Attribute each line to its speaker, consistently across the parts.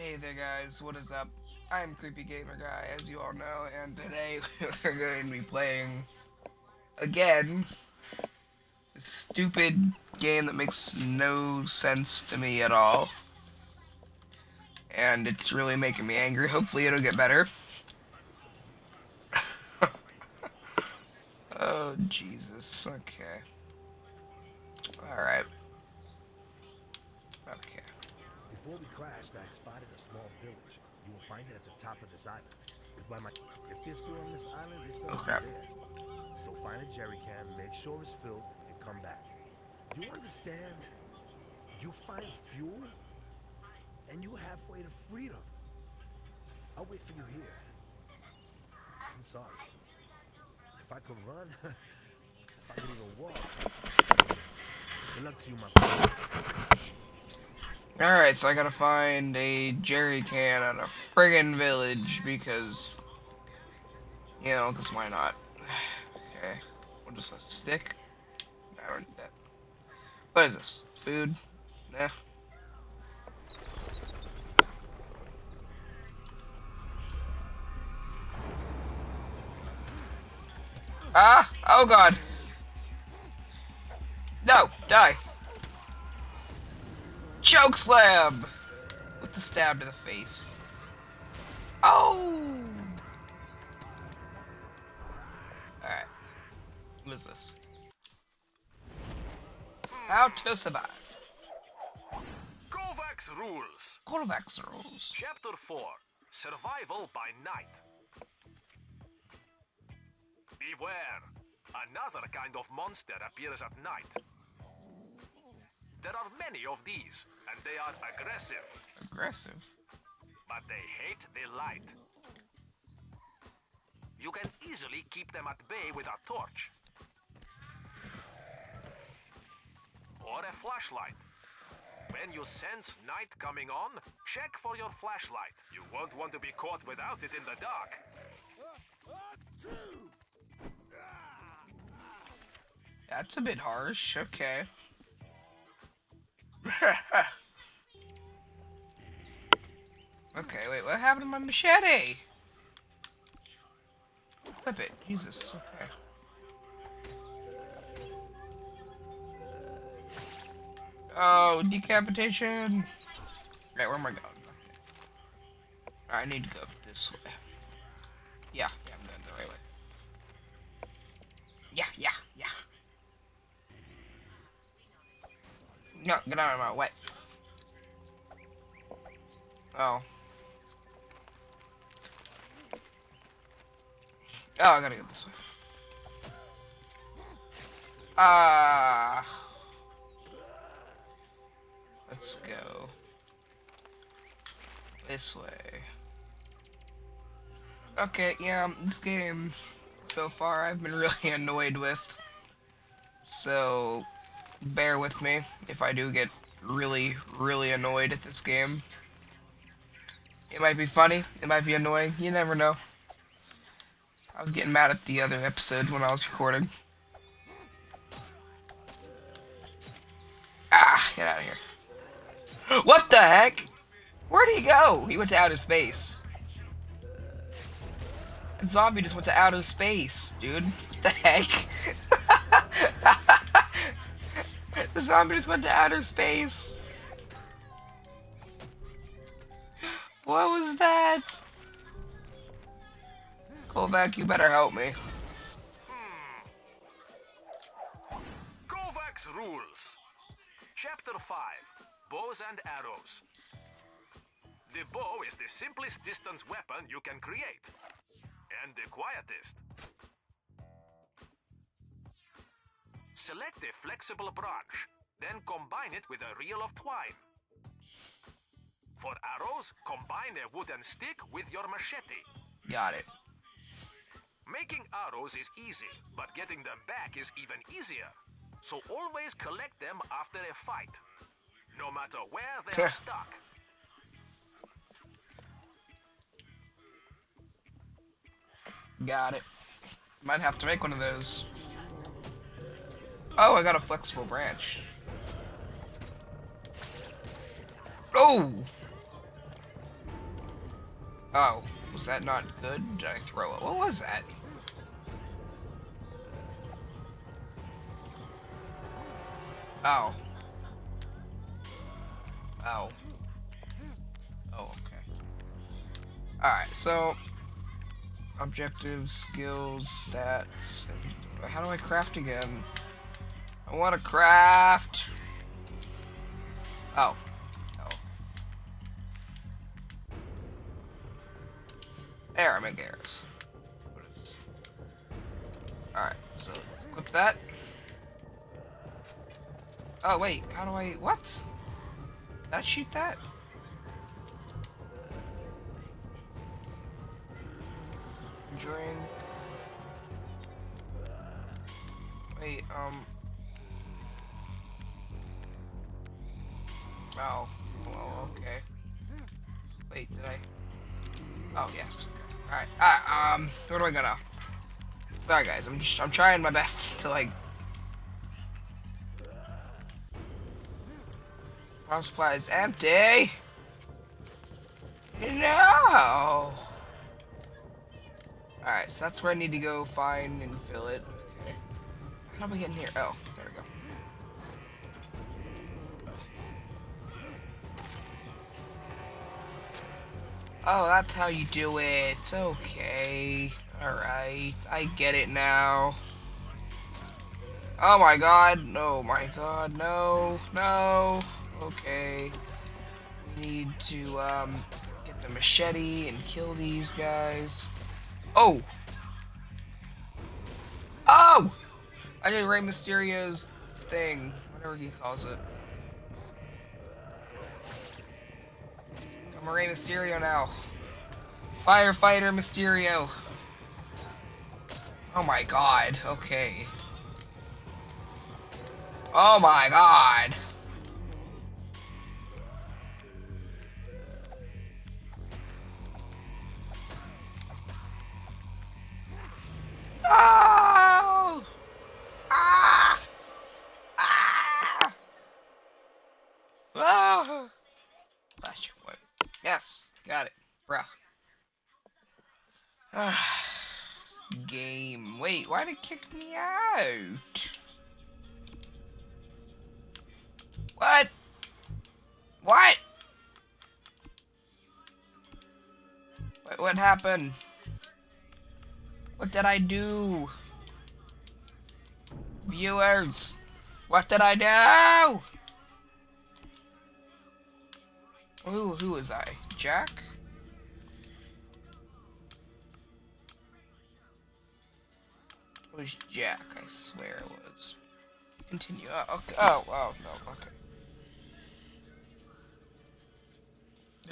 Speaker 1: Hey there guys, what is up? I'm Creepy Gamer Guy, as you all know, and today we're going to be playing, again, this stupid game that makes no sense to me at all. And it's really making me angry. Hopefully it'll get better. Oh, Jesus. Okay. Alright. Okay.
Speaker 2: Before we crashed, I spotted a small village. You will find it at the top of this island. If there's fuel on this island, it's
Speaker 1: Oh,
Speaker 2: gonna be
Speaker 1: crap.
Speaker 2: there. So find a jerry can, make sure it's filled, and come back. You understand? You find fuel, and you halfway to freedom. I'll wait for you here. I'm sorry. If I could run, if I could even walk. Good luck to you, my friend.
Speaker 1: Alright, so I gotta find a jerry can at a friggin' village because, because why not? Okay. What is a stick? I don't need that. What is this? Food? Nah. Ah! Oh god! No! Die! Choke slam! With the stab to the face. Oh! Alright. What is this? How to survive.
Speaker 3: Kovacs Rules.
Speaker 1: Corvax rules.
Speaker 3: Chapter 4. Survival by Night. Beware. Another kind of monster appears at night. There are many of these, and they are aggressive,
Speaker 1: Aggressive.
Speaker 3: but they hate the light. You can easily keep them at bay with a torch. Or a flashlight. When you sense night coming on, check for your flashlight. You won't want to be caught without it in the dark.
Speaker 1: That's a bit harsh. Okay. Okay, wait, what happened to my machete? Equip it. Jesus. Okay. Oh, decapitation. Right, where am I going? I need to go this way. Yeah, I'm going the right way. Yeah. No, get out of my way. Oh. Oh, I gotta go this way. Ah. Let's go this way. Okay, yeah, this game so far I've been really annoyed with. So, bear with me if I do get really, really annoyed at this game. It might be funny, it might be annoying, you never know. I was getting mad at the other episode when I was recording. Ah, get out of here. What the heck? Where'd he go? He went to outer space. And zombie just went to outer space, dude. What the heck? The zombie just went to outer space. What was that? Kovac, you better help me.
Speaker 3: Kovacs Rules. Chapter 5. Bows and Arrows. The bow is the simplest distance weapon you can create. And the quietest. Select a flexible branch, then combine it with a reel of twine. For arrows, combine a wooden stick with your machete.
Speaker 1: Got it.
Speaker 3: Making arrows is easy, but getting them back is even easier. So always collect them after a fight, no matter where they're stuck.
Speaker 1: Got it. Might have to make one of those. Oh, I got a flexible branch. Oh! Oh, was that not good? Did I throw it? What was that? Oh. Oh. Oh, okay. Alright, so objectives, skills, stats. How do I craft again? I want to craft. Oh. Oh. There, I'm in Garrus. Alright, so equip that. Oh, wait, how do I. What? Did I shoot that? Drink. Wait, Oh, well, okay. Wait, did I? Oh, yes. Alright, what do I gonna? Sorry, guys, I'm trying my best to, like. Power supply is empty! No! Alright, so that's where I need to go find and fill it. Okay. How do we get in here? Oh, there we go. Oh, that's how you do it. Okay. Alright. I get it now. Oh my god. Oh my god. No. No. Okay. We need to, get the machete and kill these guys. Oh! Oh! I did Rey Mysterio's thing. Whatever he calls it. I'm a Rey Mysterio now. Firefighter Mysterio. Oh my god. Okay. Oh my god. Oh! Ah! Ah! Ah! Flash checkpoint. Yes, got it, bruh. Game. Wait, why'd it kick me out? What? What? What happened? What did I do? Viewers, what did I do? Who was I? Jack? It was Jack, I swear it was. Continue. Oh, okay. Oh, no, okay.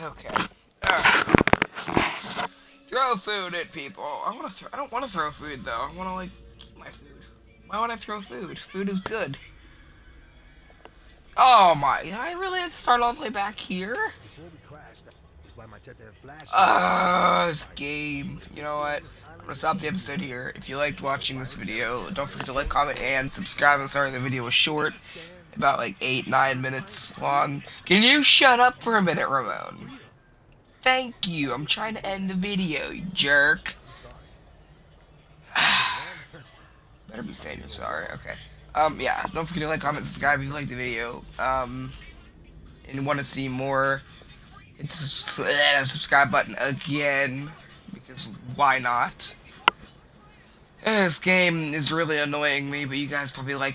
Speaker 1: Okay. Alright. Throw food at people. I don't want to throw food though. I want to, like, keep my food. Why would I throw food? Food is good. Oh my! I really have to start all the way back here.
Speaker 2: Before we crashed, that's why Machete and Flash.
Speaker 1: This game. You know what? I'm gonna stop the episode here. If you liked watching this video, don't forget to like, comment, and subscribe. I'm sorry the video was short. About like 8-9 minutes long. Can you shut up for a minute, Ramon? Thank you. I'm trying to end the video, you jerk. Better be saying you're sorry. Okay. Yeah. Don't forget to like, comment, subscribe if you liked the video. And you want to see more, hit the subscribe button again, because why not? This game is really annoying me, but you guys probably like